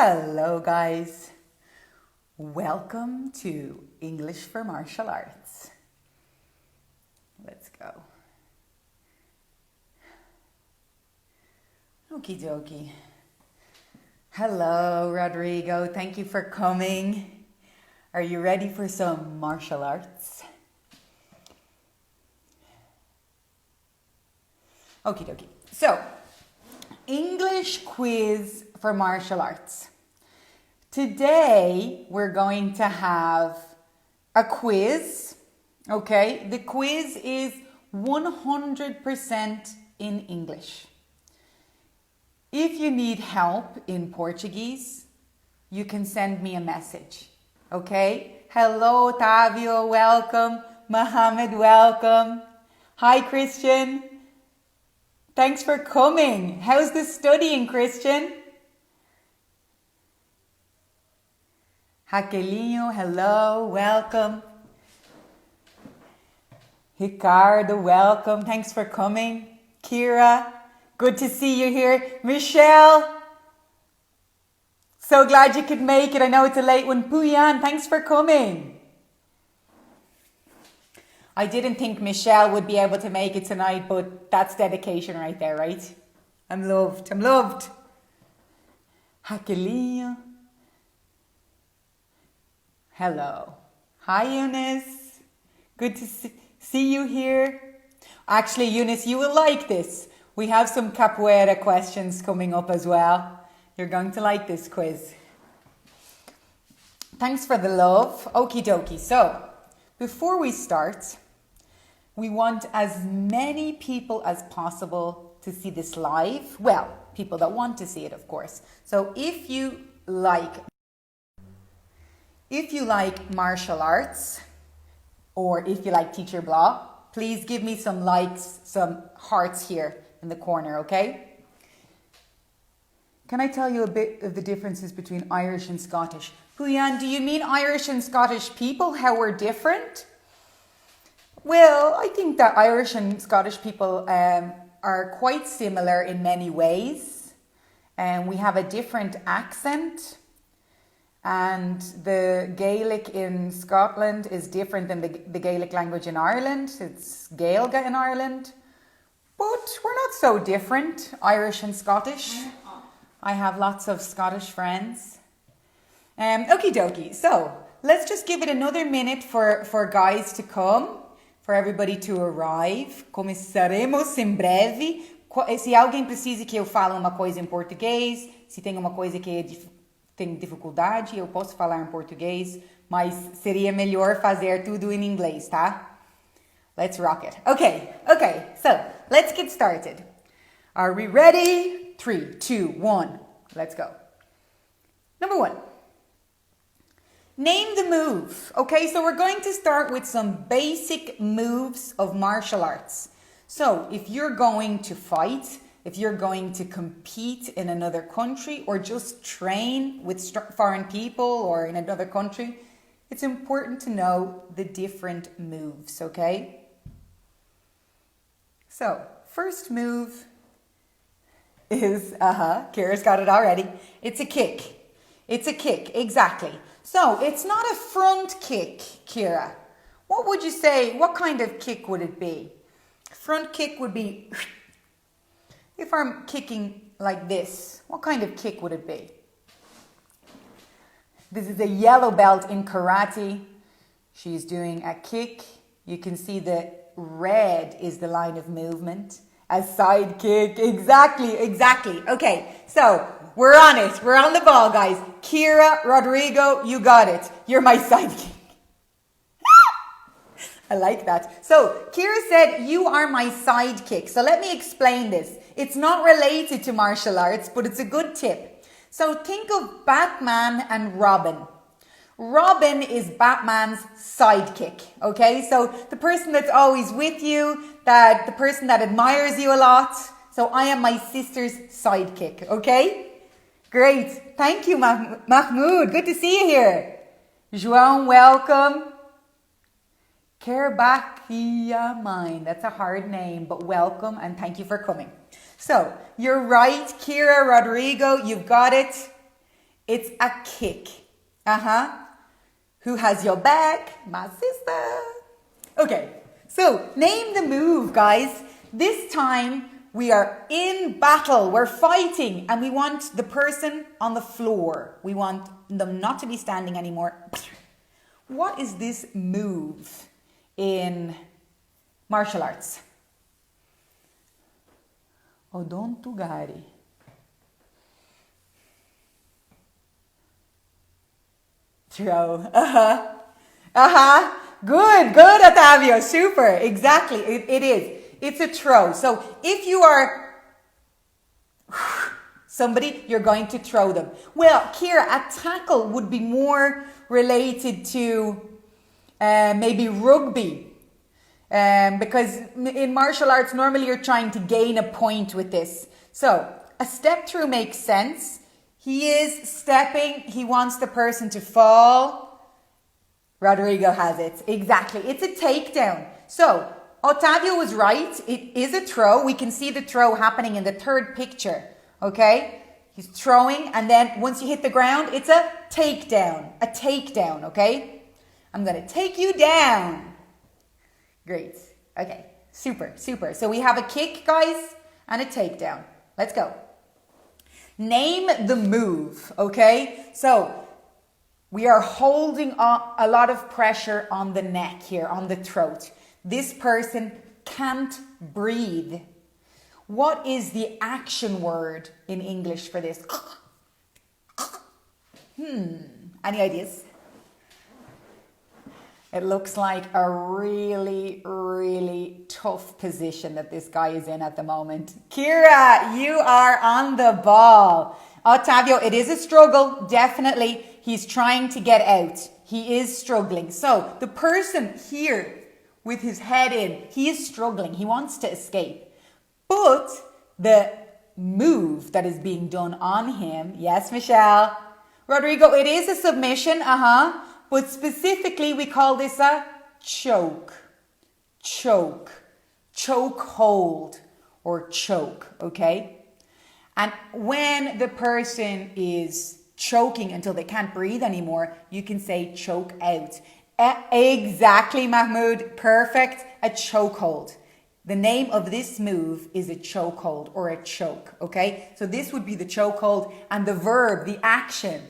Hello guys, welcome to English for Martial Arts. Let's go. Okie dokie. Hello Rodrigo, thank you for coming. Are you ready for some martial arts? Okie dokie. So, English quiz for martial arts. Today, we're going to have a quiz, okay? The quiz is 100% in English. If you need help in Portuguese, you can send me a message, okay? Hello, Otávio, welcome. Mohammed, welcome. Hi, Christian. Thanks for coming. How's the studying, Christian? Raquelinho, hello, welcome. Ricardo, welcome. Thanks for coming. Kira, good to see you here. Michelle, so glad you could make it. I know it's a late one. Puyan, thanks for coming. I didn't think Michelle would be able to make it tonight, but that's dedication right there, right? I'm loved. Raquelinho. Hello. Hi, Eunice. Good to see you here. Actually, Eunice, you will like this. We have some capoeira questions coming up as well. You're going to like this quiz. Thanks for the love. Okie dokie. So, before we start, we want as many people as possible to see this live. Well, people that want to see it, of course. So if you like martial arts, or if you like Teacher Blah, please give me some likes, some hearts here in the corner, okay? Can I tell you a bit of the differences between Irish and Scottish? Puyan, do you mean Irish and Scottish people, how we're different? Well, I think that Irish and Scottish people are quite similar in many ways. We have a different accent, and the Gaelic in Scotland is different than the Gaelic language in Ireland. It's Gaelga in Ireland. But we're not so different, Irish and Scottish. I have lots of Scottish friends. Okie dokie. So, let's just give it another minute for guys to come. For everybody to arrive. Começaremos em breve. Se alguém precisa que eu fale uma coisa em português, se tem uma coisa que tem dificuldade, eu posso falar em português, mas seria melhor fazer tudo em inglês, tá? Let's rock it. Okay, so let's get started. Are we ready? 3, 2, 1, let's go. Number 1. Name the move. Okay, so we're going to start with some basic moves of martial arts. So if you're going to fight, if you're going to compete in another country or just train with foreign people or in another country, it's important to know the different moves, okay? So, first move is, Kira's got it already. It's a kick. It's a kick, exactly. So, it's not a front kick, Kira. What would you say, what kind of kick would it be? Front kick would be, if I'm kicking like this, what kind of kick would it be? This is a yellow belt in karate. She's doing a kick. You can see the red is the line of movement. A side kick, exactly. Okay, so we're on it. We're on the ball, guys. Kira, Rodrigo, you got it. You're my sidekick. I like that. So, Kira said, you are my sidekick. So let me explain this. It's not related to martial arts, but it's a good tip. So think of Batman and Robin. Robin is Batman's sidekick, okay? So the person that's always with you, the person that admires you a lot. So I am my sister's sidekick, okay? Great. Thank you, Mahmoud. Good to see you here. João, welcome. Kerbakia Mine. That's a hard name, but welcome and thank you for coming. So, you're right, Kira, Rodrigo, you've got it. It's a kick. Who has your back? My sister. Okay, so name the move, guys. This time we are in battle. We're fighting and we want the person on the floor. We want them not to be standing anymore. What is this move in martial arts? Odontugari. Throw. Good, Ottavio. Super. Exactly. It is. It's a throw. So if you are somebody, you're going to throw them. Well, Kira, a tackle would be more related to maybe rugby. Because in martial arts, normally you're trying to gain a point with this. So a step through makes sense. He is stepping. He wants the person to fall. Rodrigo has it. Exactly. It's a takedown. So Ottavio was right. It is a throw. We can see the throw happening in the third picture. Okay? He's throwing, and then once you hit the ground, it's a takedown. A takedown, okay? I'm going to take you down. Great. Okay. Super, super. So we have a kick, guys, and a takedown. Let's go. Name the move, okay? So we are holding a lot of pressure on the neck here, on the throat. This person can't breathe. What is the action word in English for this? Any ideas? It looks like a really, really tough position that this guy is in at the moment. Kira, you are on the ball. Ottavio, it is a struggle, definitely. He's trying to get out. He is struggling. So the person here with his head in, he is struggling. He wants to escape. But the move that is being done on him, yes, Michelle. Rodrigo, it is a submission, but specifically we call this a choke. Choke. Choke hold or choke, okay? And when the person is choking until they can't breathe anymore, you can say choke out. Exactly, Mahmoud. Perfect. A chokehold. The name of this move is a chokehold or a choke, okay? So this would be the chokehold, and the verb, the action,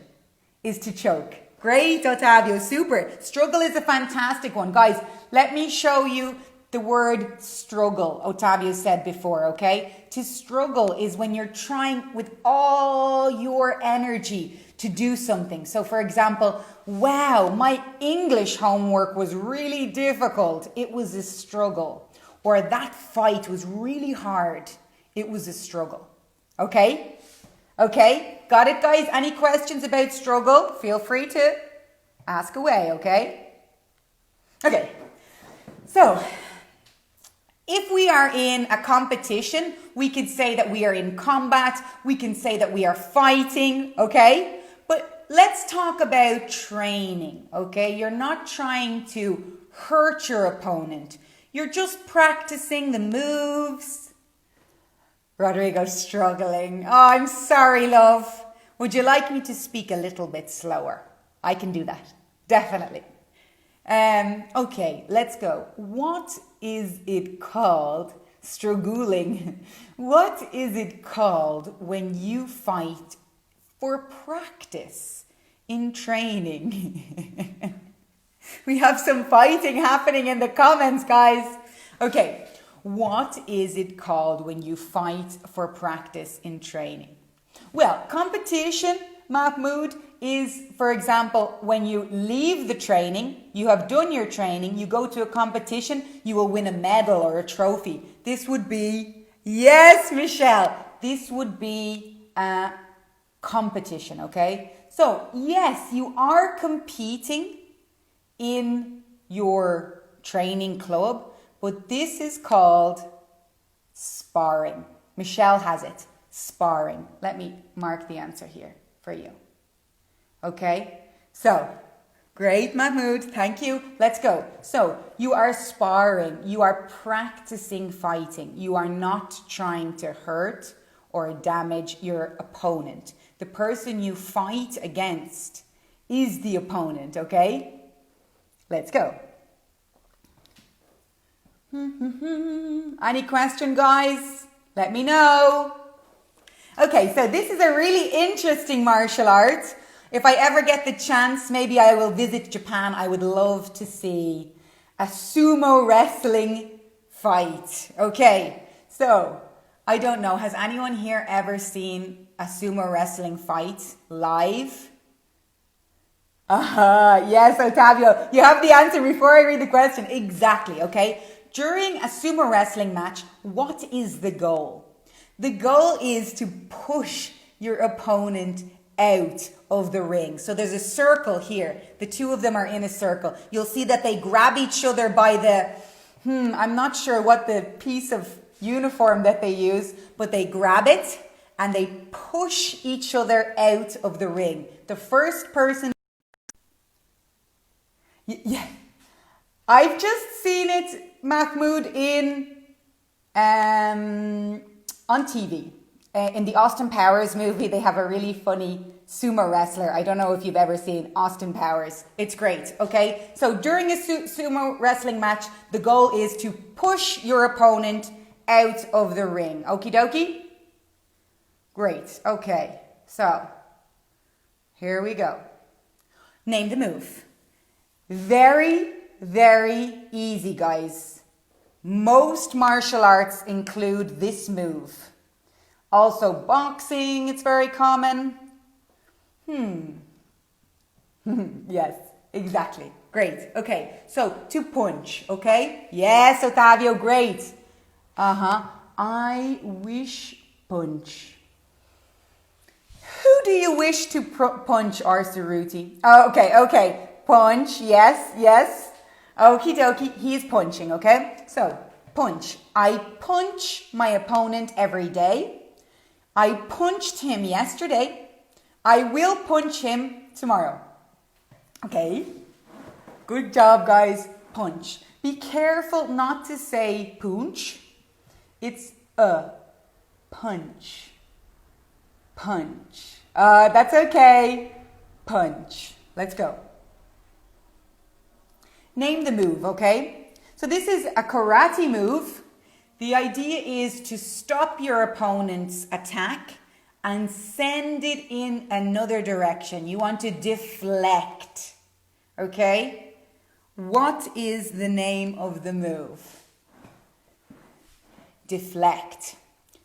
is to choke. Great, Ottavio. Super. Struggle is a fantastic one. Guys, let me show you the word struggle, Ottavio said before, okay? To struggle is when you're trying with all your energy to do something. So for example, wow, my English homework was really difficult. It was a struggle. Or that fight was really hard. It was a struggle. Okay? Okay? Got it, guys? Any questions about struggle? Feel free to ask away, okay? Okay. So, if we are in a competition, we could say that we are in combat. We can say that we are fighting, okay? But let's talk about training, okay? You're not trying to hurt your opponent. You're just practicing the moves. Rodrigo's struggling. Oh, I'm sorry, love. Would you like me to speak a little bit slower? I can do that. Definitely. Okay, let's go. What is it called? Struggling. What is it called when you fight for practice in training? We have some fighting happening in the comments, guys. Okay, what is it called when you fight for practice in training? Well, competition, Mahmoud, is, for example, when you leave the training, you have done your training, you go to a competition, you will win a medal or a trophy. This would be, yes, Michelle, this would be a competition, okay? So, yes, you are competing in your training club, but this is called sparring. Michelle has it. Sparring. Let me mark the answer here for you. Okay? So, great, Mahmoud. Thank you. Let's go. So, you are sparring. You are practicing fighting. You are not trying to hurt or damage your opponent. The person you fight against is the opponent, okay? Let's go. Any question, guys? Let me know. Okay, so this is a really interesting martial art. If I ever get the chance, maybe I will visit Japan. I would love to see a sumo wrestling fight. Okay, so I don't know. Has anyone here ever seen a sumo wrestling fight live? Yes, Ottavio, you have the answer before I read the question. Exactly, okay? During a sumo wrestling match, what is the goal? The goal is to push your opponent out of the ring. So there's a circle here. The two of them are in a circle. You'll see that they grab each other by the, I'm not sure what the piece of uniform that they use, but they grab it and they push each other out of the ring. The first person... Yeah, I've just seen it, Mahmoud, on TV. In the Austin Powers movie, they have a really funny sumo wrestler. I don't know if you've ever seen Austin Powers. It's great, okay? So during a sumo wrestling match, the goal is to push your opponent out of the ring. Okie dokie? Great, okay. So, here we go. Name the move. Very, very easy, guys. Most martial arts include this move. Also boxing, it's very common. Yes, exactly. Great. Okay, so to punch, okay? Yes, Ottavio, great. I wish punch. Who do you wish to punch, Arsaruti? Oh, okay. Punch, yes. Okie dokie, he's punching, okay? So, punch. I punch my opponent every day. I punched him yesterday. I will punch him tomorrow. Okay? Good job, guys. Punch. Be careful not to say punch. It's a punch. Punch. That's okay. Punch. Let's go. Name the move, okay? So this is a karate move. The idea is to stop your opponent's attack and send it in another direction. You want to deflect, okay? What is the name of the move? Deflect.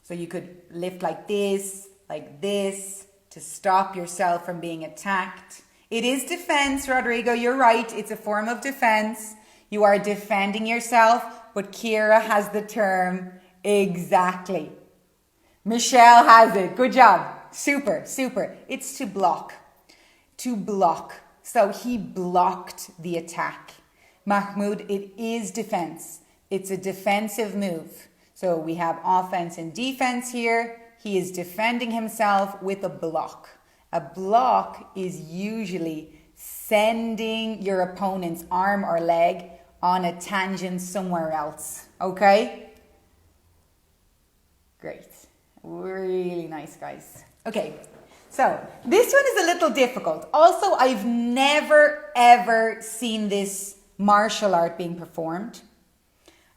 So you could lift like this, to stop yourself from being attacked. It is defense, Rodrigo, you're right. It's a form of defense. You are defending yourself, but Kira has the term exactly. Michelle has it. Good job. Super. It's to block. To block. So he blocked the attack. Mahmoud, it is defense. It's a defensive move. So we have offense and defense here. He is defending himself with a block. A block is usually sending your opponent's arm or leg on a tangent somewhere else. Okay? Great. Really nice, guys. Okay, so this one is a little difficult. Also, I've never ever seen this martial art being performed.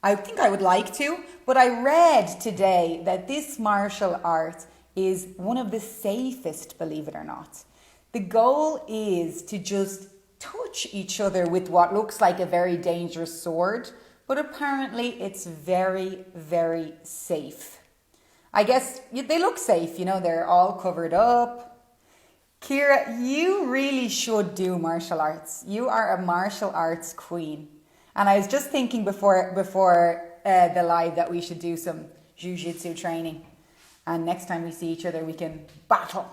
I think I would like to, but I read today that this martial art is one of the safest, believe it or not. The goal is to just touch each other with what looks like a very dangerous sword, but apparently it's very, very safe. I guess they look safe, they're all covered up. Kira, you really should do martial arts. You are a martial arts queen. And I was just thinking before the live that we should do some jiu-jitsu training. And next time we see each other, we can battle.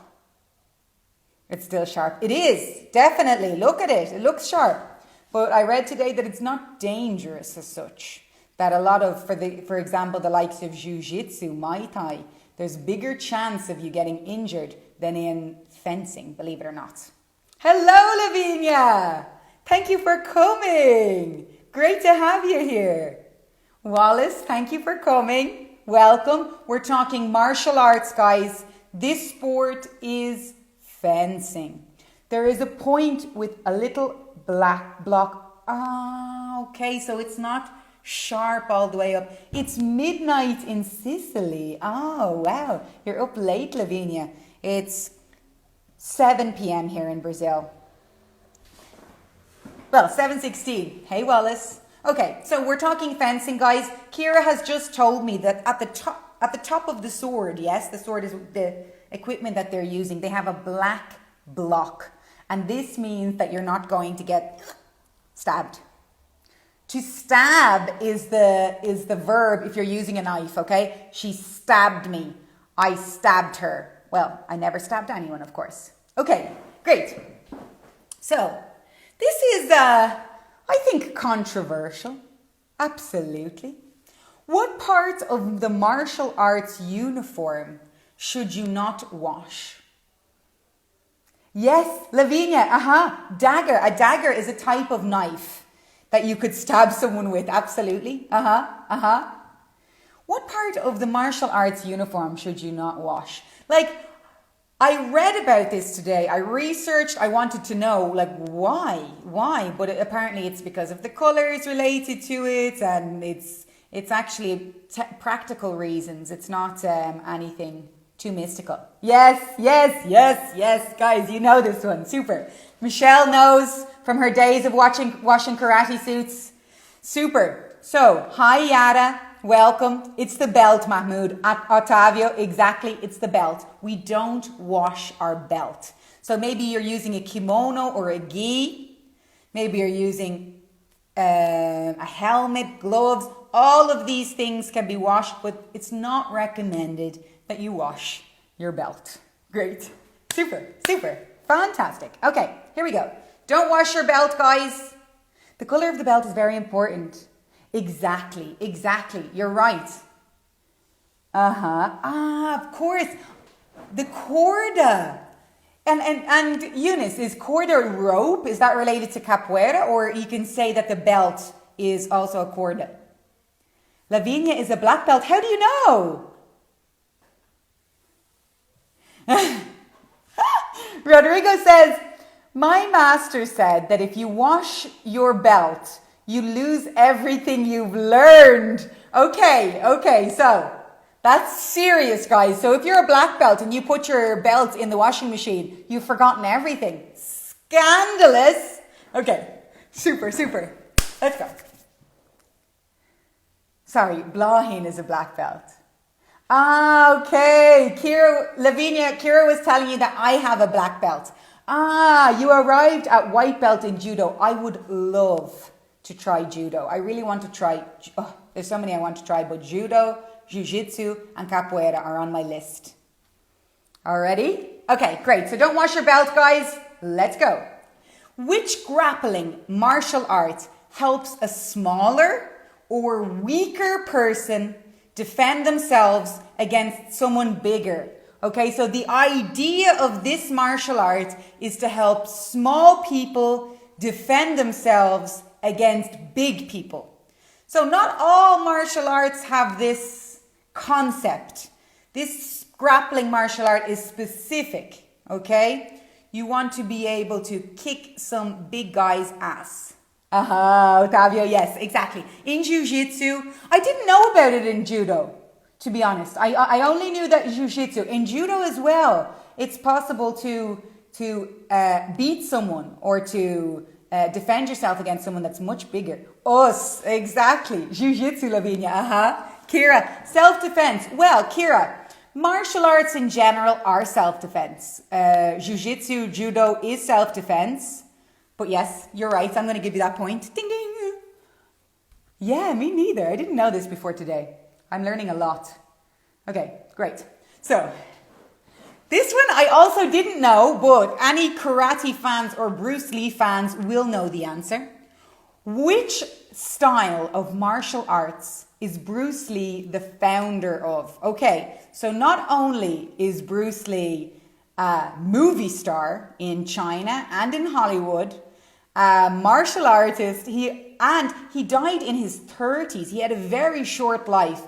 It's still sharp. It is, definitely. Look at it. It looks sharp. But I read today that it's not dangerous as such. That a lot of, for example, the likes of jiu-jitsu, Muay Thai, there's bigger chance of you getting injured than in fencing, believe it or not. Hello, Lavinia. Thank you for coming. Great to have you here. Wallace, thank you for coming. welcome. We're talking martial arts, guys. This sport is fencing. There is a point with a little black block. Okay, so it's not sharp all the way up. It's midnight in Sicily. Oh, wow. You're up late, Lavinia. It's 7 p.m. here in Brazil. Well, 7:16. Hey, Wallace. Okay, so we're talking fencing, guys. Kira has just told me that at the top of the sword, yes, the sword is the equipment that they're using. They have a black block. And this means that you're not going to get stabbed. To stab is the verb if you're using a knife, okay? She stabbed me. I stabbed her. Well, I never stabbed anyone, of course. Okay, great. So, this is, I think, controversial. Absolutely. What part of the martial arts uniform should you not wash? Yes, Lavinia, dagger. A dagger is a type of knife that you could stab someone with, absolutely. What part of the martial arts uniform should you not wash? Like, I read about this today. I researched. I wanted to know, like, why? But apparently it's because of the colors related to it, and it's actually practical reasons. It's not anything too mystical. Yes, guys, you know this one. Super. Michelle knows from her days of washing karate suits. Super. So, hi Yara. Welcome. It's the belt, Mahmoud. Ottavio, exactly. It's the belt. We don't wash our belt. So maybe you're using a kimono or a gi. Maybe you're using a helmet, gloves. All of these things can be washed, but it's not recommended that you wash your belt. Great. Super. Fantastic. Okay, here we go. Don't wash your belt, guys. The color of the belt is very important. Exactly. You're right. Of course. The corda. And Eunice, is corda rope? Is that related to capoeira? Or you can say that the belt is also a corda. Lavinia is a black belt. How do you know? Rodrigo says, my master said that if you wash your belt, you lose everything you've learned. Okay, so that's serious, guys. So if you're a black belt and you put your belt in the washing machine, you've forgotten everything. Scandalous. Okay, super. Let's go. Sorry, Blahin is a black belt. Okay, Kira was telling you that I have a black belt. You arrived at white belt in judo. I would love to try judo. I really want to try. There's so many I want to try, but judo, jiu-jitsu, and capoeira are on my list. Already? Okay, great. So don't wash your belt, guys. Let's go. Which grappling martial art helps a smaller or weaker person defend themselves against someone bigger? Okay, so the idea of this martial art is to help small people defend themselves against big people. So not all martial arts have this concept. This grappling martial art is specific, okay? You want to be able to kick some big guy's ass. Ottavio, yes, exactly. In jiu-jitsu, I didn't know about it in judo, to be honest. I only knew that jiu-jitsu. In judo as well, it's possible to beat someone or to defend yourself against someone that's much bigger. Us, exactly. Jiu-jitsu, Lavinia. Kira, self-defense. Well, Kira, martial arts in general are self-defense. Jiu-jitsu, judo is self-defense. But yes, you're right. I'm going to give you that point. Ding, ding. Yeah, me neither. I didn't know this before today. I'm learning a lot. Okay, great. So, this one I also didn't know, but any karate fans or Bruce Lee fans will know the answer. Which style of martial arts is Bruce Lee the founder of? Okay, so not only is Bruce Lee a movie star in China and in Hollywood, a martial artist, he died in his 30s. He had a very short life,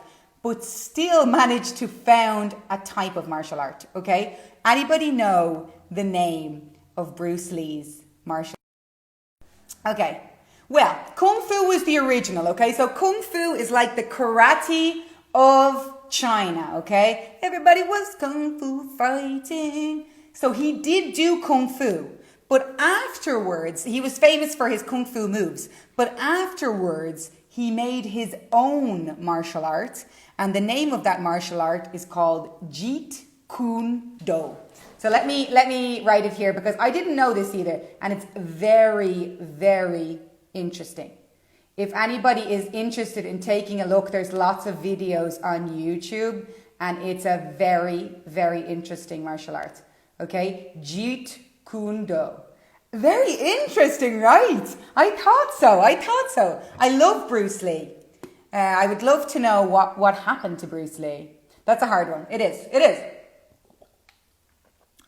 but still managed to found a type of martial art, okay? Anybody know the name of Bruce Lee's martial art? Okay, well, Kung Fu was the original, okay? So Kung Fu is like the karate of China, okay? Everybody was Kung Fu fighting. So he did do Kung Fu. But afterwards, he was famous for his Kung Fu moves. But afterwards, he made his own martial art. And the name of that martial art is called Jeet Kune Do. So let me write it here because I didn't know this either. And it's very, very interesting. If anybody is interested in taking a look, there's lots of videos on YouTube. And it's a very, very interesting martial art. Okay? Jeet Kune Do. Very interesting, right? I thought so. I love Bruce Lee. I would love to know what happened to Bruce Lee. That's a hard one. It is.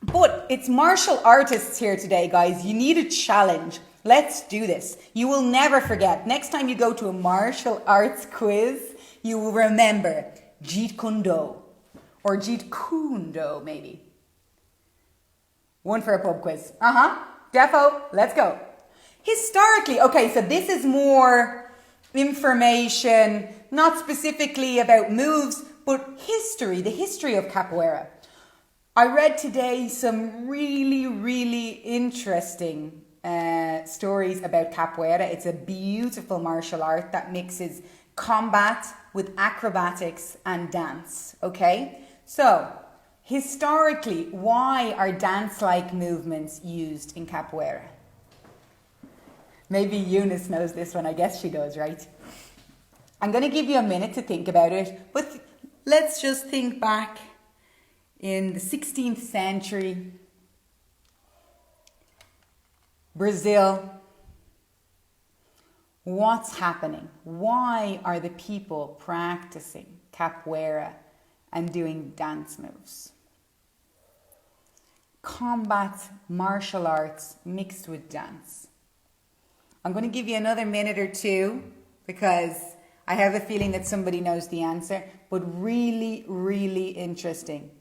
But it's martial artists here today, guys. You need a challenge. Let's do this. You will never forget. Next time you go to a martial arts quiz, you will remember Jeet Kune Do. Or Jeet Kune Do, maybe. One for a pub quiz. Defo, let's go. Historically, okay, so this is more information, not specifically about moves, but history, the history of capoeira. I read today some really, really interesting stories about capoeira. It's a beautiful martial art that mixes combat with acrobatics and dance, okay? So, historically, why are dance-like movements used in capoeira? Maybe Eunice knows this one. I guess she does, right? I'm going to give you a minute to think about it, but let's just think back in the 16th century, Brazil. What's happening? Why are the people practicing capoeira and doing dance moves? Combat martial arts mixed with dance. I'm going to give you another minute or two because I have a feeling that somebody knows the answer, but really, really interesting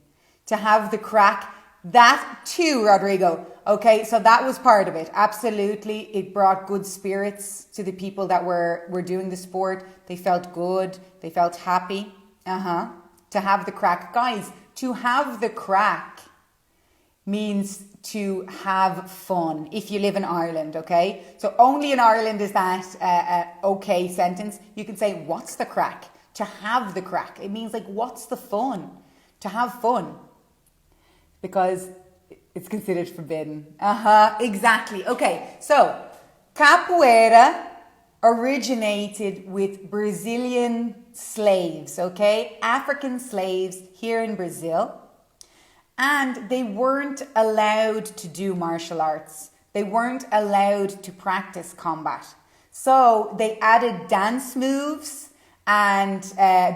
to have the crack. That too, Rodrigo. Okay, so that was part of it. Absolutely. It brought good spirits to the people that were doing the sport. They felt good. They felt happy. To have the crack. Guys, to have the crack means to have fun if you live in Ireland, okay? So only in Ireland is that okay sentence. You can say, what's the crack? To have the crack. It means like, what's the fun? To have fun. Because it's considered forbidden. Exactly. Okay, so capoeira originated with Brazilian slaves, okay? African slaves here in Brazil. And they weren't allowed to do martial arts. They weren't allowed to practice combat. So they added dance moves and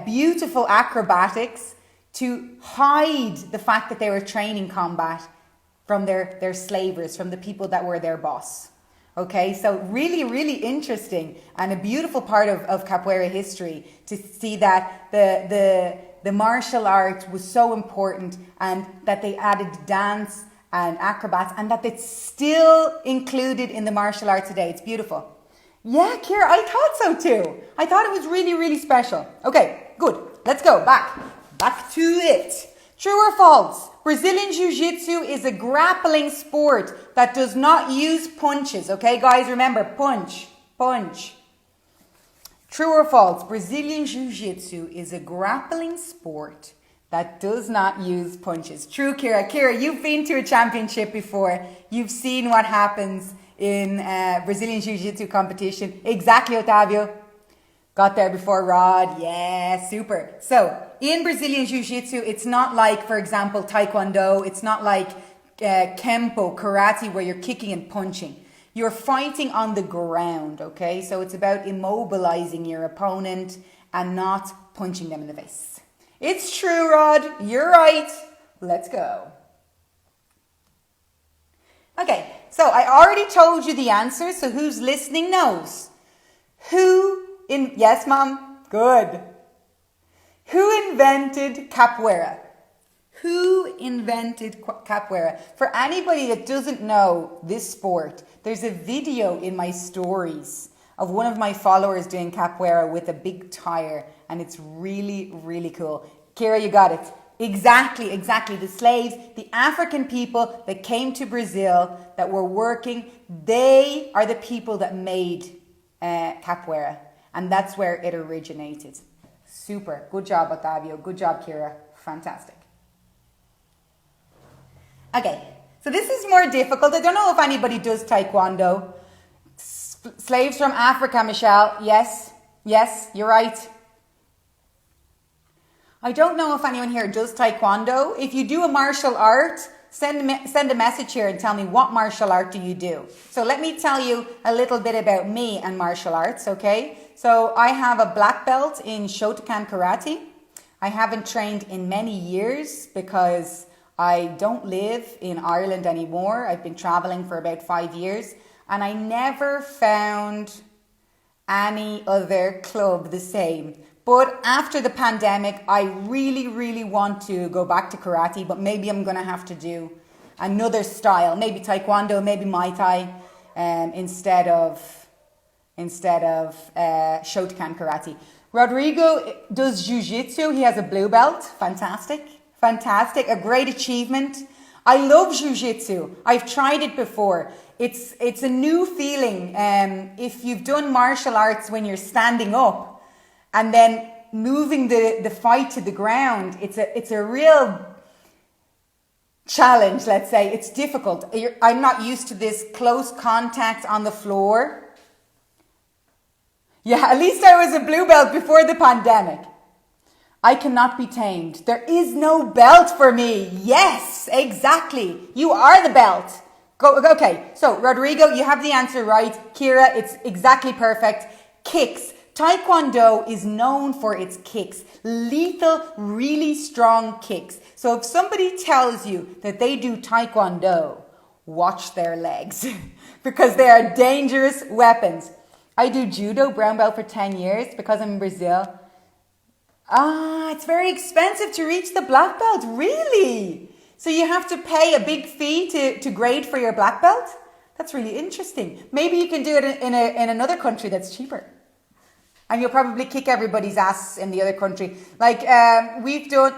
beautiful acrobatics to hide the fact that they were training combat from their slavers, from the people that were their boss. Okay, so really, really interesting and a beautiful part of capoeira history to see that the martial art was so important and that they added dance and acrobats and that it's still included in the martial art today. It's beautiful. Yeah, Kira, I thought so too. I thought it was really, really special. Okay, good. Let's go back to it. True or false? Brazilian Jiu-Jitsu is a grappling sport that does not use punches. Okay, guys, remember, punch. True or false? Brazilian Jiu-Jitsu is a grappling sport that does not use punches. True, Kira. Kira, you've been to a championship before. You've seen what happens in Brazilian Jiu-Jitsu competition. Exactly, Otavio. Got there before Rod. Yeah, super. So, in Brazilian Jiu-Jitsu, it's not like, for example, Taekwondo. It's not like Kempo, karate, where you're kicking and punching. You're fighting on the ground, okay? So it's about immobilizing your opponent and not punching them in the face. It's true, Rod. You're right. Let's go. Okay, so I already told you the answer, so who's listening knows. Yes, Mom? Good. Who invented capoeira? Who invented capoeira? For anybody that doesn't know this sport, there's a video in my stories of one of my followers doing capoeira with a big tire, and it's really, really cool. Kira, you got it. Exactly. The slaves, the African people that came to Brazil that were working, they are the people that made capoeira, and that's where it originated. Super. Good job, Otavio. Good job, Kira. Fantastic. Okay, so this is more difficult. I don't know if anybody does taekwondo. Slaves from Africa, Michelle. Yes, you're right. I don't know if anyone here does taekwondo. If you do a martial art, send a message here and tell me what martial art do you do. So let me tell you a little bit about me and martial arts, okay? So I have a black belt in Shotokan karate. I haven't trained in many years because I don't live in Ireland anymore. I've been traveling for about 5 years, and I never found any other club the same. But after the pandemic, I really, really want to go back to karate, but maybe I'm going to have to do another style, maybe taekwondo, maybe Muay Thai, instead of Shotokan karate. Rodrigo does jiu-jitsu. He has a blue belt. Fantastic. A great achievement. I love jiu-jitsu. I've tried it before. It's a new feeling. If you've done martial arts when you're standing up and then moving the fight to the ground, it's a real challenge, let's say. It's difficult. I'm not used to this close contact on the floor. Yeah, at least I was a blue belt before the pandemic. I cannot be tamed. There is no belt for me. Yes, exactly. You are the belt. Okay, so Rodrigo, you have the answer right. Kira, it's exactly perfect. Kicks. Taekwondo is known for its kicks. Lethal, really strong kicks. So if somebody tells you that they do Taekwondo, watch their legs because they are dangerous weapons. I do judo, brown belt for 10 years because I'm in Brazil. It's very expensive to reach the black belt. Really? So you have to pay a big fee to grade for your black belt? That's really interesting. Maybe you can do it in another country that's cheaper. And you'll probably kick everybody's ass in the other country. Like we've done...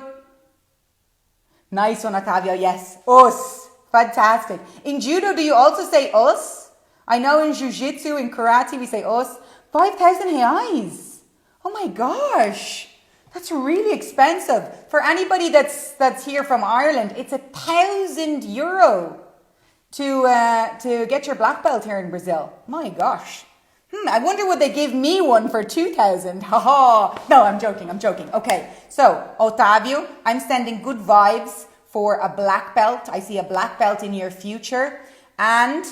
Nice one, Otavio. Yes. Us. Fantastic. In judo, do you also say us? I know in jiu-jitsu, in karate, we say us. 5,000 reais. Oh my gosh. That's really expensive. For anybody that's here from Ireland, it's €1,000 to get your black belt here in Brazil. My gosh. I wonder would they give me one for 2,000? Ha. No, I'm joking. Okay, so Otavio, I'm sending good vibes for a black belt. I see a black belt in your future and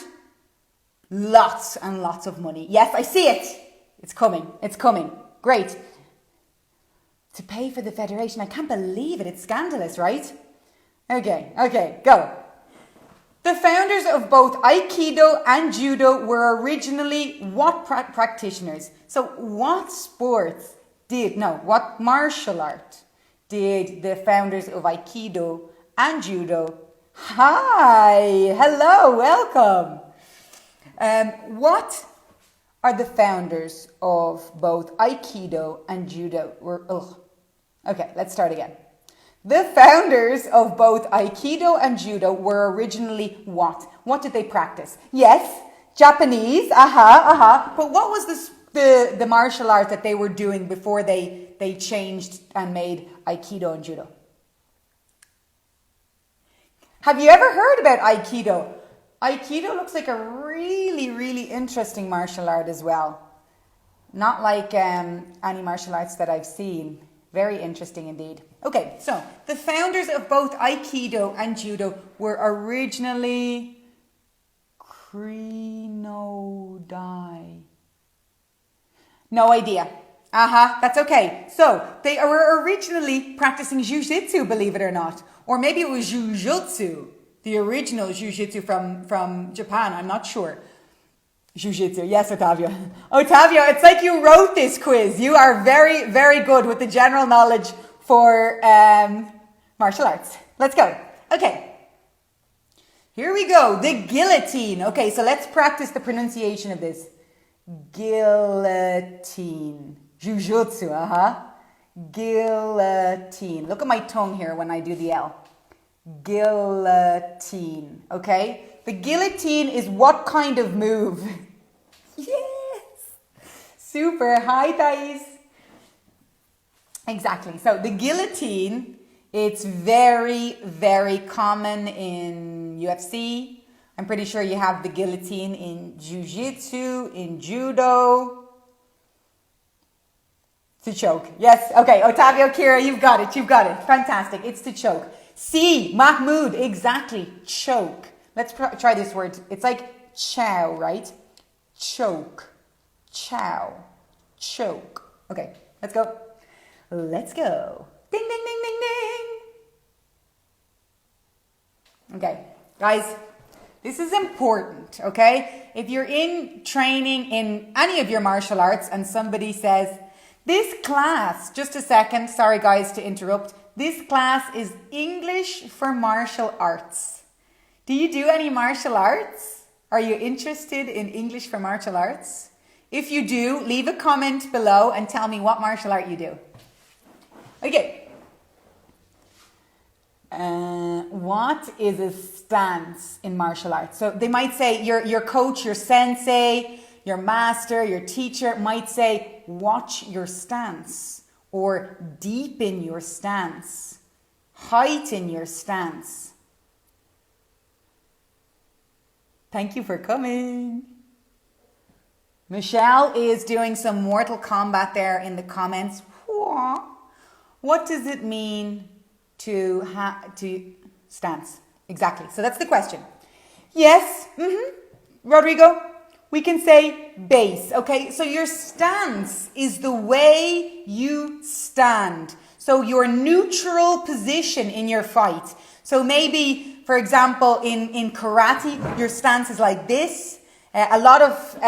lots and lots of money. Yes, I see it. It's coming. Great. To pay for the federation. I can't believe it. It's scandalous, right? Okay, go. The founders of both Aikido and Judo were originally what practitioners? So what martial art did the founders of Aikido and Judo? Hi, hello, welcome. What are the founders of both Aikido and Judo? Okay, let's start again. The founders of both Aikido and Judo were originally what? What did they practice? Yes, Japanese, But what was the martial art that they were doing before they changed and made Aikido and Judo? Have you ever heard about Aikido? Aikido looks like a really, really interesting martial art as well. Not like any martial arts that I've seen. Very interesting indeed. Okay, so the founders of both Aikido and Judo were originally Dai. No idea. That's okay. So they were originally practicing jiu-jitsu, believe it or not. Or maybe it was jujutsu, the original jiu-jitsu from Japan. I'm not sure. Jiu-Jitsu. Yes, Ottavio. Ottavio, it's like you wrote this quiz. You are very, very good with the general knowledge for martial arts. Let's go. Okay. Here we go. The guillotine. Okay, so let's practice the pronunciation of this. Guillotine. Jiu-Jitsu, Guillotine. Look at my tongue here when I do the L. Guillotine. Okay? The guillotine is what kind of move? Yes! Super. Hi, Thais. Exactly. So the guillotine, it's very, very common in UFC. I'm pretty sure you have the guillotine in Jiu-Jitsu, in Judo. To choke. Yes. Okay. Ottavio, Kira, you've got it. You've got it. Fantastic. It's to choke. C. Mahmoud. Exactly. Choke. Let's try this word. It's like chow, right? Choke. Chow. Choke. Okay. Let's go. Let's go. Ding, ding, ding, ding, ding. Okay. Guys, this is important, okay? If you're in training in any of your martial arts and somebody says, this class, just a second, sorry guys to interrupt. This class is English for martial arts. Do you do any martial arts? Are you interested in English for martial arts? If you do, leave a comment below and tell me what martial art you do. Okay. What is a stance in martial arts? So they might say your coach, your sensei, your master, your teacher might say, watch your stance or deepen your stance, heighten your stance. Thank you for coming. Michelle is doing some Mortal Kombat there in the comments. What does it mean to stance? Exactly. So that's the question. Yes. Rodrigo. We can say base, okay? So your stance is the way you stand. So your neutral position in your fight. So maybe, for example, in karate, your stance is like this. A lot of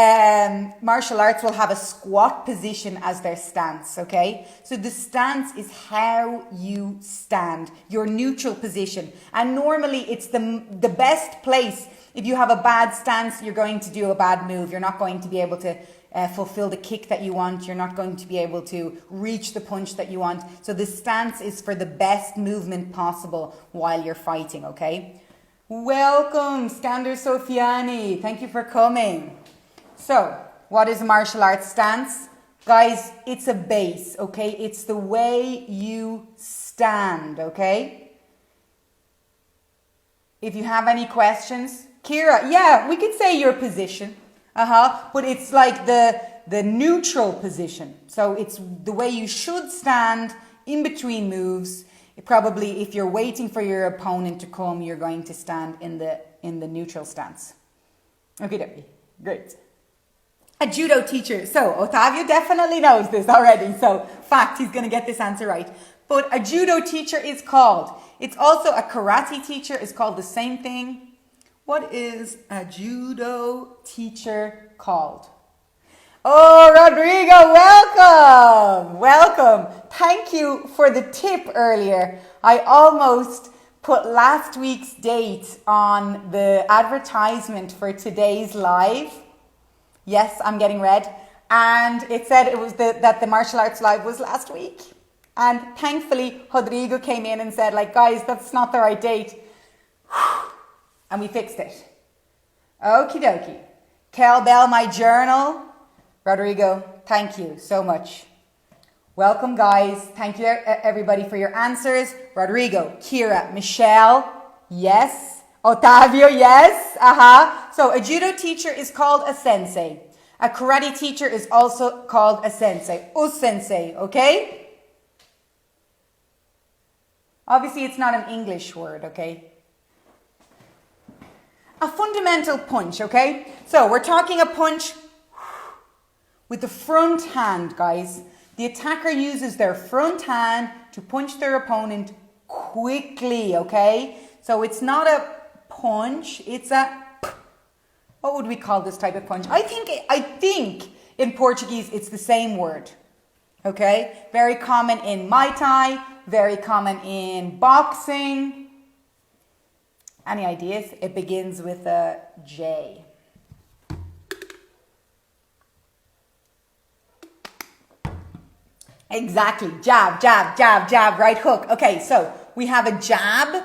martial arts will have a squat position as their stance, okay? So the stance is how you stand, your neutral position. And normally it's the best place. If you have a bad stance, you're going to do a bad move. You're not going to be able to fulfill the kick that you want. You're not going to be able to reach the punch that you want. So the stance is for the best movement possible while you're fighting, okay? Welcome, Skander Sofiani. Thank you for coming. So, what is a martial arts stance? Guys, it's a base, okay? It's the way you stand, okay? If you have any questions, Kira, yeah, we could say your position. But it's like the neutral position. So it's the way you should stand in between moves. Probably if you're waiting for your opponent to come, you're going to stand in the neutral stance. Okay, great. A judo teacher. So Ottavio definitely knows this already. So fact, he's going to get this answer right. But a judo teacher is called. It's also a karate teacher is called the same thing. What is a judo teacher called? Oh, Rodrigo, welcome! Welcome. Thank you for the tip earlier. I almost put last week's date on the advertisement for today's live. Yes, I'm getting red. And it said it was that the martial arts live was last week. And thankfully, Rodrigo came in and said, like, guys, that's not the right date. And we fixed it. Okie dokie. Cowbell, my journal. Rodrigo, thank you so much. Welcome, guys. Thank you, everybody, for your answers. Rodrigo, Kira, Michelle, yes. Ottavio, yes. So a judo teacher is called a sensei. A karate teacher is also called a sensei. Sensei, okay? Obviously, it's not an English word, okay? A fundamental punch, okay? So we're talking a punch with the front hand, guys. The attacker uses their front hand to punch their opponent quickly, okay? So it's not a punch, it's a What would we call this type of punch? I think in Portuguese it's the same word. Okay? Very common in Muay Thai, very common in boxing. Any ideas? It begins with a J. Exactly. Jab, jab, jab, jab, right hook. Okay, so we have a jab,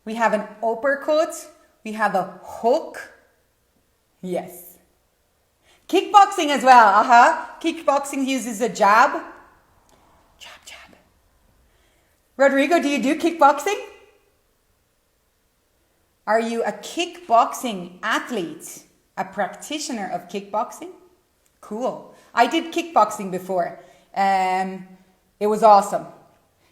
we have an uppercut, we have a hook. Yes. Kickboxing as well. Kickboxing uses a jab. Jab, jab. Rodrigo, do you do kickboxing? Are you a kickboxing athlete? A practitioner of kickboxing? Cool. I did kickboxing before. It was awesome.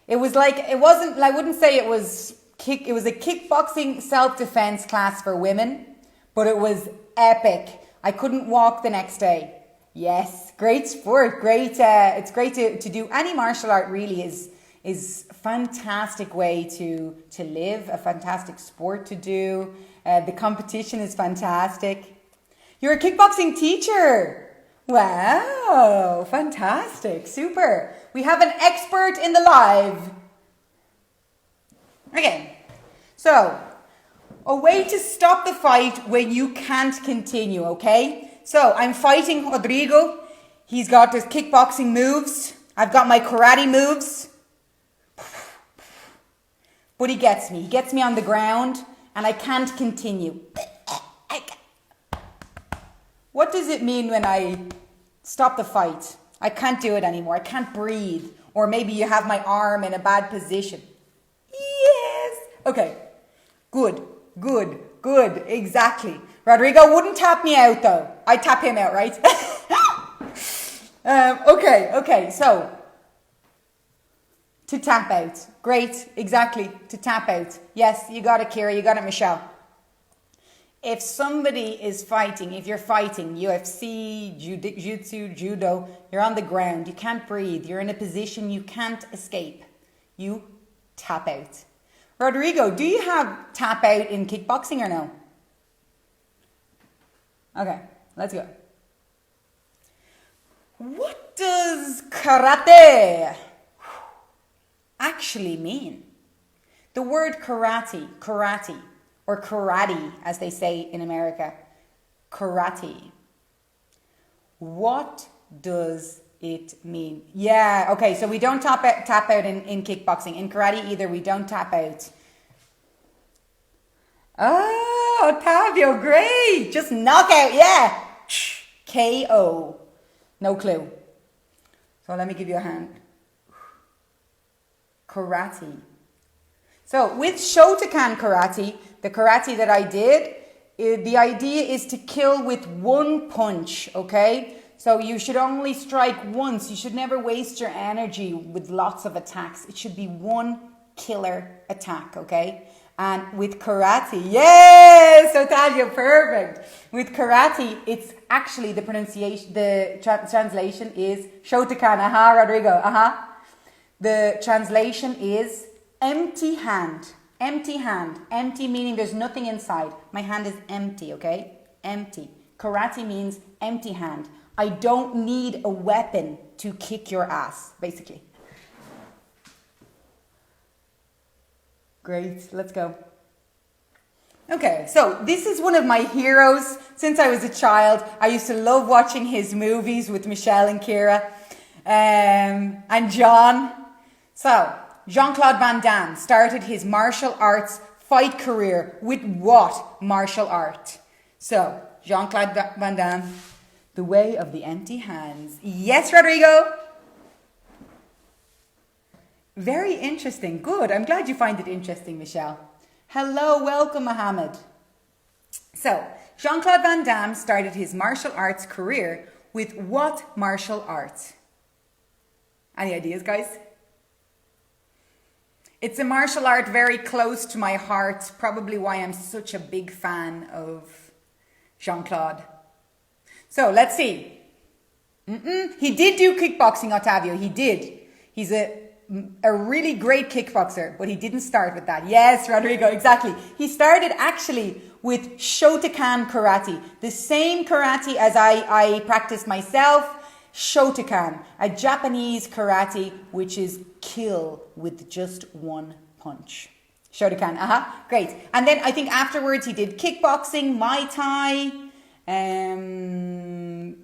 It was like, it wasn't, I wouldn't say it was it was a kickboxing self-defense class for women, but it was epic. I couldn't walk the next day. Yes, great sport, great. It's great to do. Any martial art really is a fantastic way to live, a fantastic sport to do. The competition is fantastic. You're a kickboxing teacher. Wow, fantastic, super. We have an expert in the live. Okay, so a way to stop the fight when you can't continue, okay? So I'm fighting Rodrigo. He's got his kickboxing moves. I've got my karate moves. But he gets me. He gets me on the ground and I can't continue. What does it mean when I stop the fight? I can't do it anymore. I can't breathe. Or maybe you have my arm in a bad position. Yes. Okay. Good. Exactly. Rodrigo wouldn't tap me out though. I'd tap him out, right? Okay. So, to tap out. Great. Exactly. To tap out. Yes, you got it, Kira. You got it, Michelle. If somebody is fighting, if you're fighting UFC, jiu-jitsu, judo, you're on the ground, you can't breathe, you're in a position you can't escape, you tap out. Rodrigo, do you have tap out in kickboxing or no? Okay, let's go. What does karate actually mean? The word karate, or karate, as they say in America. Karate. What does it mean? Yeah, okay, so we don't tap out in kickboxing. In karate either, we don't tap out. Oh, Ottavio, great! Just knock out, yeah! KO. No clue. So let me give you a hand. Karate. So with Shotokan karate, the karate that I did, the idea is to kill with one punch, okay? So you should only strike once. You should never waste your energy with lots of attacks. It should be one killer attack, okay? And with karate, yes, Otalia, perfect. With karate, it's actually the pronunciation, the translation is Shotokan, Rodrigo, The translation is empty hand. Empty hand. Empty meaning there's nothing inside. My hand is empty, okay? Empty. Karate means empty hand. I don't need a weapon to kick your ass, basically. Great, let's go. Okay, so this is one of my heroes. Since I was a child, I used to love watching his movies with Michelle and Kira and John. So, Jean-Claude Van Damme started his martial arts fight career with what martial art? So, Jean-Claude Van Damme, the way of the empty hands. Yes, Rodrigo? Very interesting. Good. I'm glad you find it interesting, Michelle. Hello, welcome, Mohammed. So, Jean-Claude Van Damme started his martial arts career with what martial art? Any ideas, guys? It's a martial art very close to my heart, probably why I'm such a big fan of Jean-Claude. So, let's see. He did do kickboxing, Ottavio. He did. He's a a really great kickboxer, but he didn't start with that. Yes, Rodrigo, exactly. He started actually with Shotokan karate, the same karate as I practiced myself. Shotokan, a Japanese karate which is kill with just one punch. Shotokan, great. And then I think afterwards he did kickboxing, Muay Thai,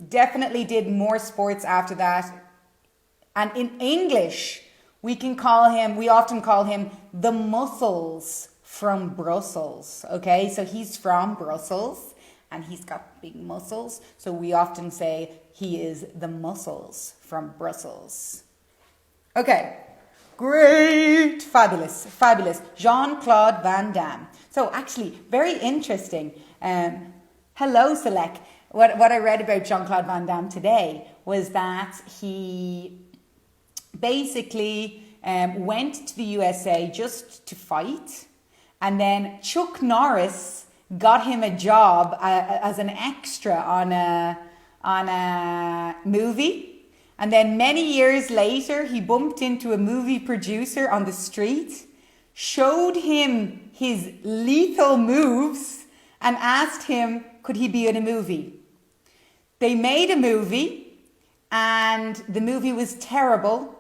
definitely did more sports after that. And in English, we often call him the Muscles from Brussels, okay? So he's from Brussels and he's got big muscles. So we often say he is the Muscles from Brussels. Okay, great, fabulous, fabulous. Jean-Claude Van Damme. So actually, very interesting. Hello, Select. What I read about Jean-Claude Van Damme today was that he basically went to the USA just to fight, and then Chuck Norris got him a job as an extra on a movie, and then many years later he bumped into a movie producer on the street, showed him his lethal moves, and asked him could he be in a movie. They made a movie, and the movie was terrible.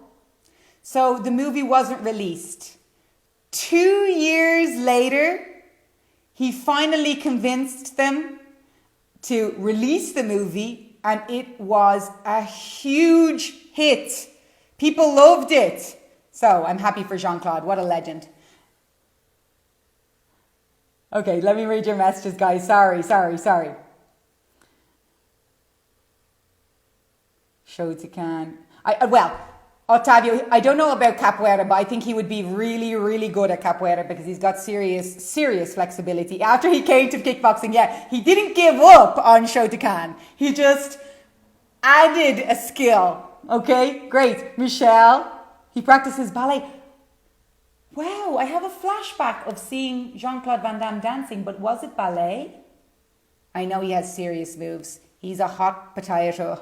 So the movie wasn't released. 2 years later, he finally convinced them to release the movie, and it was a huge hit. People loved it. So I'm happy for Jean-Claude. What a legend. Okay, let me read your messages, guys. Sorry. Shotokan. Ottavio, I don't know about capoeira, but I think he would be really, really good at capoeira because he's got serious flexibility. After he came to kickboxing, he didn't give up on Shotokan. He just added a skill. Okay, great. Michelle, he practices ballet. Wow, I have a flashback of seeing Jean-Claude Van Damme dancing, but was it ballet? I know he has serious moves. He's a hot potato.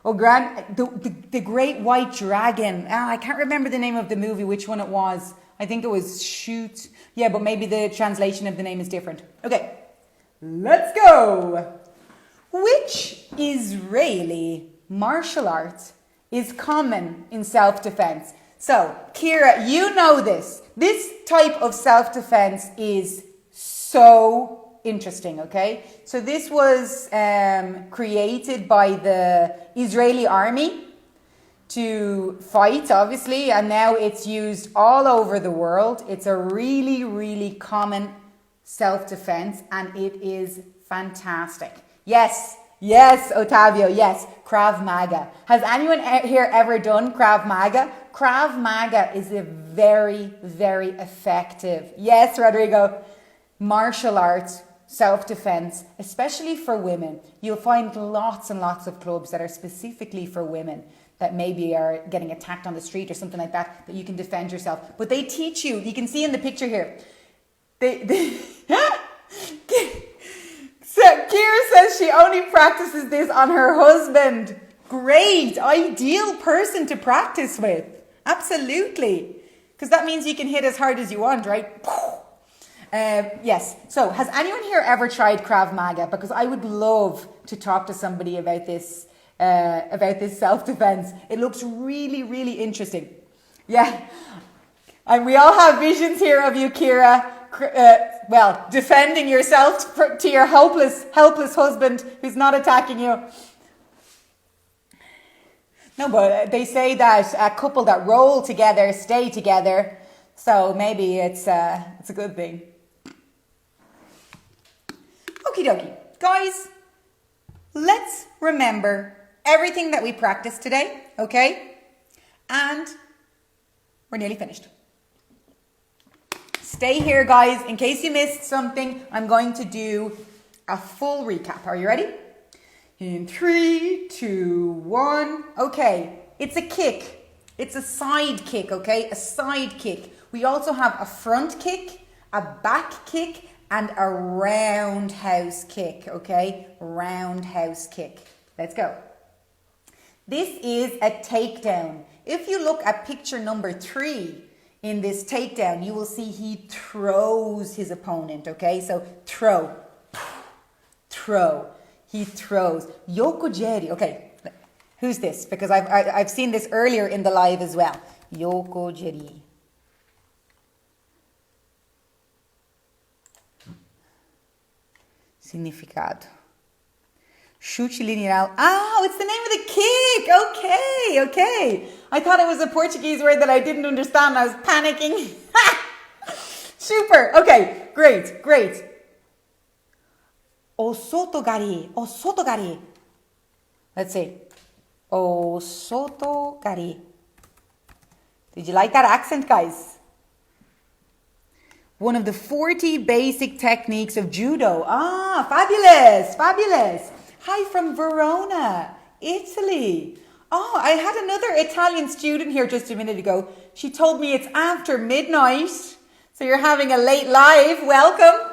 Oh, the Great White Dragon. I can't remember the name of the movie, which one it was. I think it was Shoot. Yeah, but maybe the translation of the name is different. Okay, let's go. Which Israeli martial art is common in self-defense? So, Kira, you know this. This type of self-defense is so interesting, okay? So this was created by the Israeli army to fight, obviously, and now it's used all over the world. It's a really, really common self-defense, and it is fantastic. Yes, Ottavio, yes, Krav Maga. Has anyone here ever done Krav Maga? Krav Maga is a very, very effective, yes, Rodrigo, martial arts, self-defense, especially for women. You'll find lots and lots of clubs that are specifically for women that maybe are getting attacked on the street or something like that you can defend yourself. But they teach you can see in the picture here, So Kira says she only practices this on her husband. Great, ideal person to practice with. Absolutely. Because that means you can hit as hard as you want, right? Yes. So has anyone here ever tried Krav Maga? Because I would love to talk to somebody about this self-defense. It looks really, really interesting. Yeah. And we all have visions here of you, Kira. Defending yourself to your helpless husband who's not attacking you. No, but they say that a couple that roll together stay together. So maybe it's a good thing. Okie dokie. Guys, let's remember everything that we practiced today, okay? And we're nearly finished. Stay here, guys. In case you missed something, I'm going to do a full recap. Are you ready? In 3, 2, 1. Okay, it's a kick. It's a side kick, okay? A side kick. We also have a front kick, a back kick, and a roundhouse kick, okay? Roundhouse kick. Let's go. This is a takedown. If you look at picture number 3 in this takedown, you will see he throws his opponent, okay? So throw, throw, he throws. Yokojeri, okay, who's this? Because I've seen this earlier in the live as well. Yokojeri. Significado. Chute lineal. Oh, it's the name of the kick. Okay, okay. I thought it was a Portuguese word that I didn't understand. I was panicking. Super. Okay, great, great. Osotogari. Osotogari. Let's see. Osotogari. Did you like that accent, guys? One of the 40 basic techniques of judo. Ah, fabulous, fabulous. Hi from Verona, Italy. Oh, I had another Italian student here just a minute ago. She told me it's after midnight. So you're having a late live. Welcome.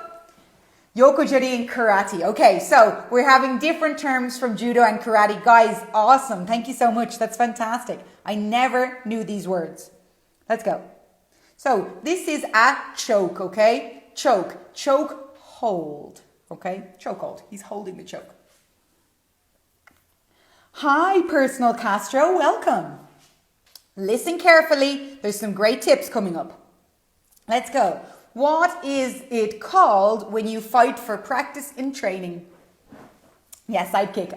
Yokojiri and karate. Okay, so we're having different terms from judo and karate. Guys, awesome. Thank you so much. That's fantastic. I never knew these words. Let's go. So this is a choke, okay? Choke. Choke hold. Okay? Choke hold. He's holding the choke. Hi, Personal Castro. Welcome. Listen carefully. There's some great tips coming up. Let's go. What is it called when you fight for practice in training? Yeah, sidekick.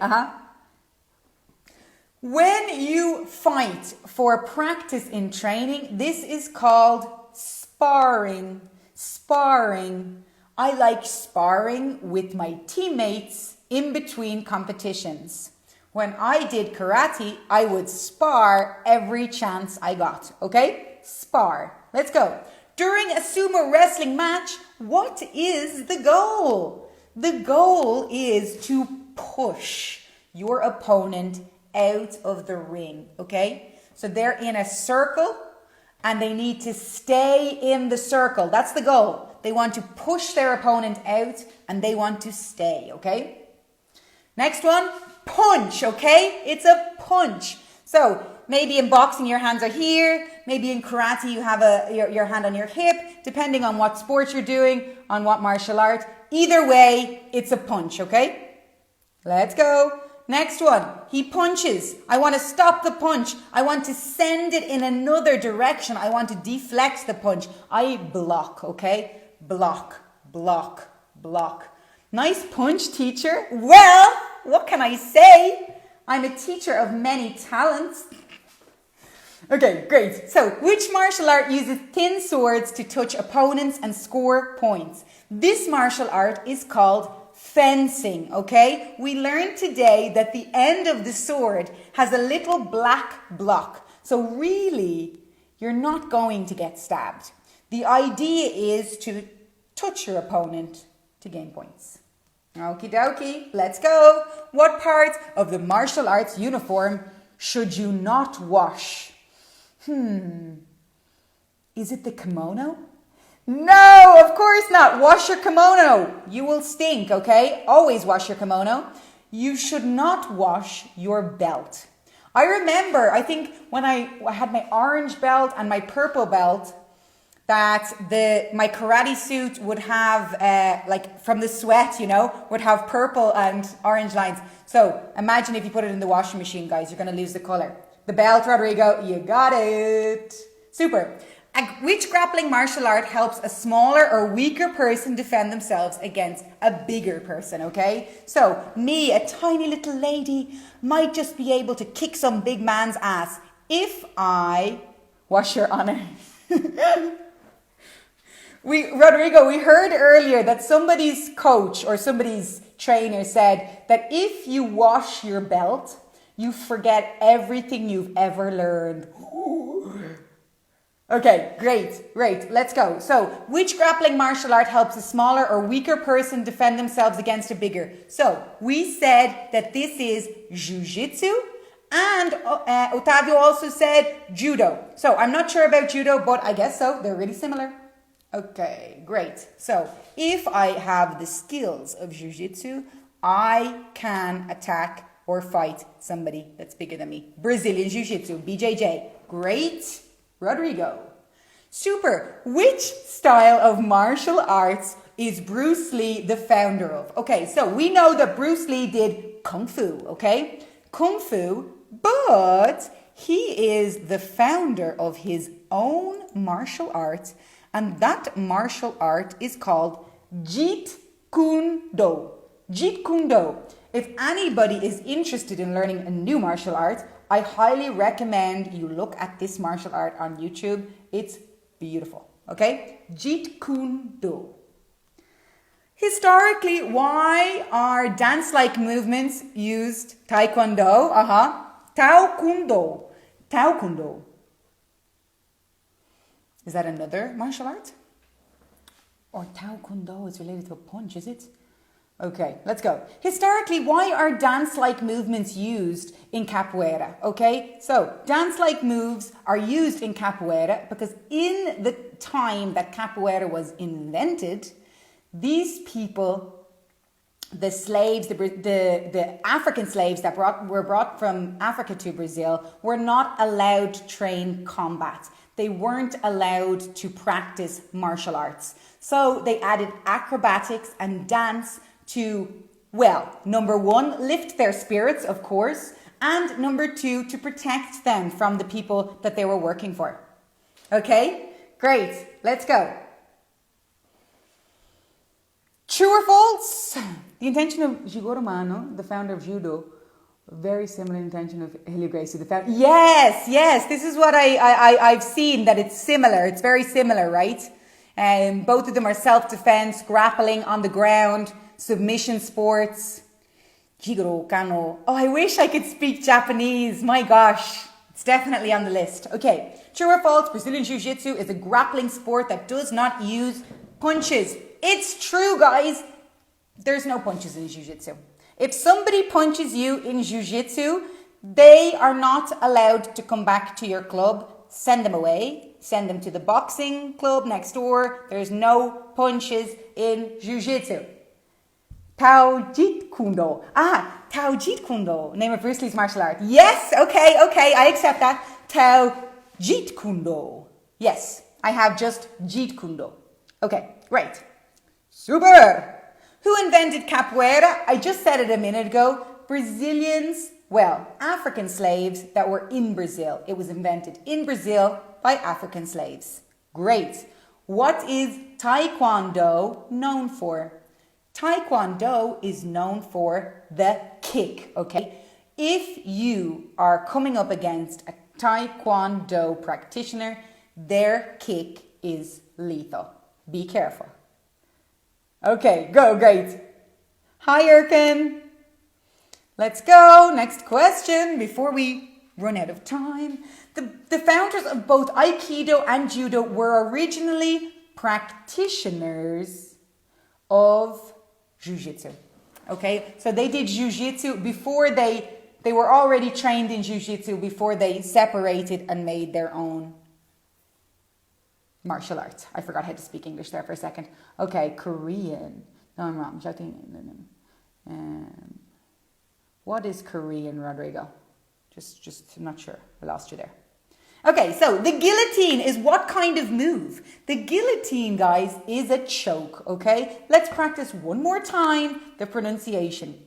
When you fight for practice in training, this is called sparring. Sparring. I like sparring with my teammates in between competitions. When I did karate, I would spar every chance I got. Okay? Spar. Let's go. During a sumo wrestling match, what is the goal? The goal is to push your opponent out of the ring. Okay? So they're in a circle and they need to stay in the circle. That's the goal. They want to push their opponent out and they want to stay. Okay? Next one. Punch, okay? It's a punch. So maybe in boxing your hands are here. Maybe in karate you have your hand on your hip. Depending on what sport you're doing, on what martial art. Either way, it's a punch, okay? Let's go. Next one. He punches. I want to stop the punch. I want to send it in another direction. I want to deflect the punch. I block, okay? Block, block, block. Nice punch, teacher. Well, what can I say? I'm a teacher of many talents. Okay, great. So, which martial art uses thin swords to touch opponents and score points? This martial art is called fencing, okay? We learned today that the end of the sword has a little black block. So really, you're not going to get stabbed. The idea is to touch your opponent to gain points. Okie dokie, let's go. What part of the martial arts uniform should you not wash? Is it the kimono? No, of course not. Wash your kimono. You will stink, okay? Always wash your kimono. You should not wash your belt. I remember, I think when I had my orange belt and my purple belt, that my karate suit would have, like from the sweat, you know, would have purple and orange lines. So imagine if you put it in the washing machine, guys, you're going to lose the color. The belt, Rodrigo, you got it. Super. Which grappling martial art helps a smaller or weaker person defend themselves against a bigger person, okay? So me, a tiny little lady, might just be able to kick some big man's ass if I wash your honor. Rodrigo, we heard earlier that somebody's coach or somebody's trainer said that if you wash your belt, you forget everything you've ever learned. Okay, great. Let's go. So, which grappling martial art helps a smaller or weaker person defend themselves against a bigger? So, we said that this is jiu-jitsu, and Otavio also said judo. So, I'm not sure about judo, but I guess so. They're really similar. Okay, great. So, if I have the skills of jiu-jitsu, I can attack or fight somebody that's bigger than me. Brazilian jiu-jitsu, BJJ. Great. Rodrigo. Super. Which style of martial arts is Bruce Lee the founder of? Okay, so we know that Bruce Lee did Kung Fu, okay? Kung Fu, but he is the founder of his own martial art, and that martial art is called Jeet Kune Do. Jeet Kune Do. If anybody is interested in learning a new martial art, I highly recommend you look at this martial art on YouTube. It's beautiful, okay? Jeet Kune Do. Historically, why are dance-like movements used? Taekwondo, Tao Kun Do. Tao Kun Do. Is that another martial art? Or Tao Kun Do is related to a punch, is it? Okay, let's go. Historically, why are dance-like movements used in capoeira? Okay, so dance-like moves are used in capoeira because in the time that capoeira was invented, these people, the slaves, the African slaves that were brought from Africa to Brazil, were not allowed to train combat. They weren't allowed to practice martial arts. So they added acrobatics and dance to, well, number one, lift their spirits, of course, and number two, to protect them from the people that they were working for. Okay, great, let's go. True or false? The intention of Jigoro Mano, the founder of Judo, very similar intention of Helio Gracie, the founder. Yes, this is what I've seen, that it's similar. It's very similar, right? Both of them are self-defense, grappling on the ground, submission sports. Jigoro Kano. Oh, I wish I could speak Japanese. My gosh. It's definitely on the list. Okay. True or false? Brazilian Jiu-Jitsu is a grappling sport that does not use punches. It's true, guys. There's no punches in Jiu-Jitsu. If somebody punches you in Jiu-Jitsu, they are not allowed to come back to your club. Send them away. Send them to the boxing club next door. There's no punches in Jiu-Jitsu. Tao Jeet Kune Do. Tao Jeet Kune Do. Name of Bruce Lee's martial art. Yes, okay, I accept that. Tao Jeet Kune Do. Yes, I have just Jeet Kune Do. Okay, great. Super. Who invented capoeira? I just said it a minute ago. Brazilians, well, African slaves that were in Brazil. It was invented in Brazil by African slaves. Great. What is Taekwondo known for? Taekwondo is known for the kick, okay? If you are coming up against a Taekwondo practitioner, their kick is lethal. Be careful. Okay, go, great. Hi, Erkin. Let's go. Next question before we run out of time. The founders of both Aikido and Judo were originally practitioners of Jiu-Jitsu. Okay, so they did Jiu-Jitsu before they were already trained in Jiu-Jitsu before they separated and made their own martial arts. I forgot how to speak English there for a second. Okay, Korean. No, I'm wrong. What is Korean, Rodrigo? Just I'm not sure. I lost you there. Okay, so the guillotine is what kind of move? The guillotine, guys, is a choke, okay? Let's practice one more time the pronunciation.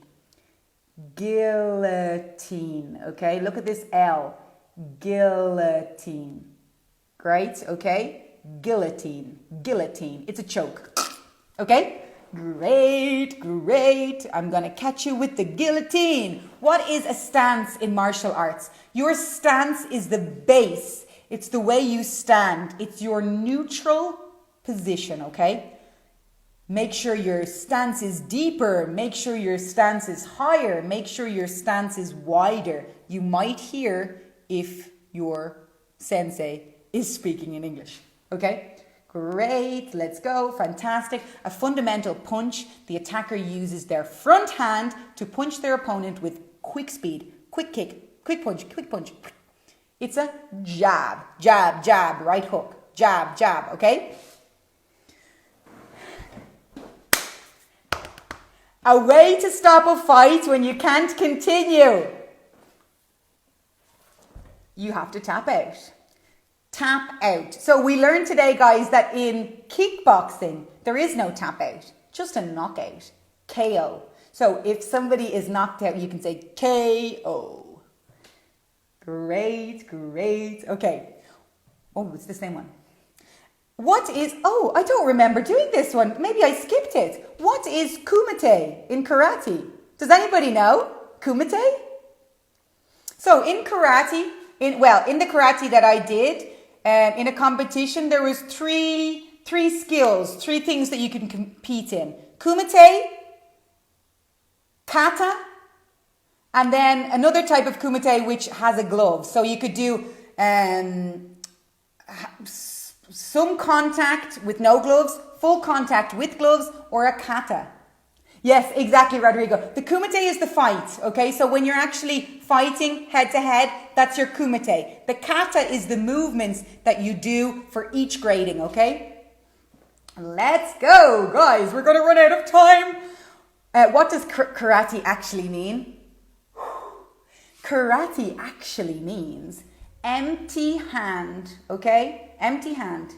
Guillotine, okay? Look at this L. Guillotine. Great, okay? Guillotine. Guillotine. It's a choke, okay? Great. I'm going to catch you with the guillotine. What is a stance in martial arts? Your stance is the base. It's the way you stand. It's your neutral position, okay? Make sure your stance is deeper. Make sure your stance is higher. Make sure your stance is wider. You might hear if your sensei is speaking in English, okay? Great, let's go, fantastic. A fundamental punch, the attacker uses their front hand to punch their opponent with quick speed, quick kick, quick punch. It's a jab, right hook, jab, okay? A way to stop a fight when you can't continue. you have to tap out. Tap out. So we learned today, guys, that in kickboxing, there is no tap out, just a knockout. KO. So if somebody is knocked out, you can say KO. Great, great. Okay. Oh, it's the same one. What is, oh, I don't remember doing this one. Maybe I skipped it. What is Kumite in karate? Does anybody know? Kumite? So in karate, in the karate that I did, in a competition, there was three skills, three things that you can compete in. Kumite, kata, and then another type of kumite which has a glove. So you could do some contact with no gloves, full contact with gloves, or a kata. Yes, exactly, Rodrigo. The kumite is the fight, okay? So when you're actually fighting head to head, that's your kumite. The kata is the movements that you do for each grading, okay? Let's go, guys. We're going to run out of time. What does karate actually mean? Karate actually means empty hand, okay? Empty hand.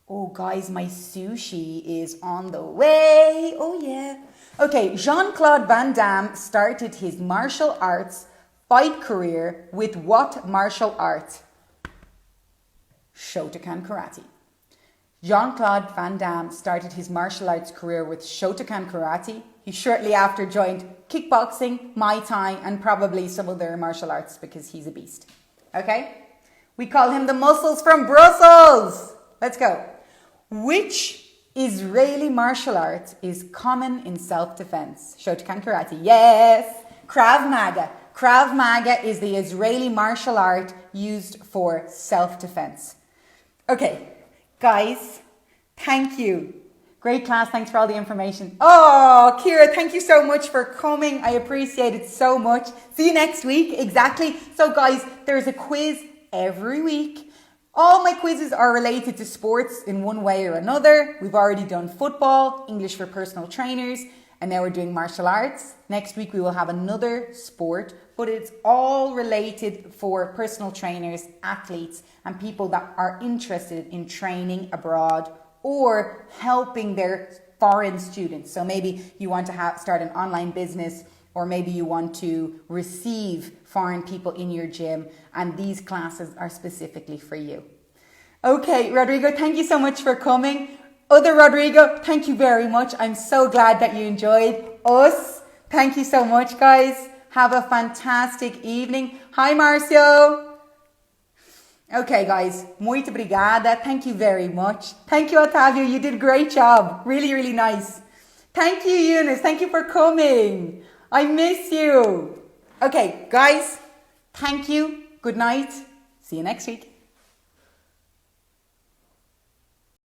Oh, guys, my sushi is on the way. Oh, yeah. Okay, Jean-Claude Van Damme started his martial arts fight career with what martial art? Shotokan karate. Jean-Claude Van Damme started his martial arts career with Shotokan karate. He shortly after joined kickboxing, Muay Thai, and probably some other martial arts because he's a beast. Okay? We call him the muscles from Brussels. Let's go. Which Israeli martial art is common in self-defense? Shotokan karate. Yes. Krav Maga. Krav Maga is the Israeli martial art used for self-defense. Okay, guys, thank you. Great class. Thanks for all the information. Oh, Kira, thank you so much for coming. I appreciate it so much. See you next week. Exactly. So, guys, there's a quiz every week. All my quizzes are related to sports in one way or another. We've already done football, English for personal trainers, and now we're doing martial arts. Next week we will have another sport, but it's all related for personal trainers, athletes, and people that are interested in training abroad or helping their foreign students. So maybe you want to start an online business, or maybe you want to receive foreign people in your gym, and these classes are specifically for you. Okay, Rodrigo, thank you so much for coming. Other Rodrigo, thank you very much. I'm so glad that you enjoyed us. Thank you so much, guys. Have a fantastic evening. Hi, Marcio. Okay, guys, muito obrigada. Thank you very much. Thank you, Otavio. You did a great job. Really, really nice. Thank you, Eunice. Thank you for coming. I miss you. Okay, guys, thank you. Good night. See you next week.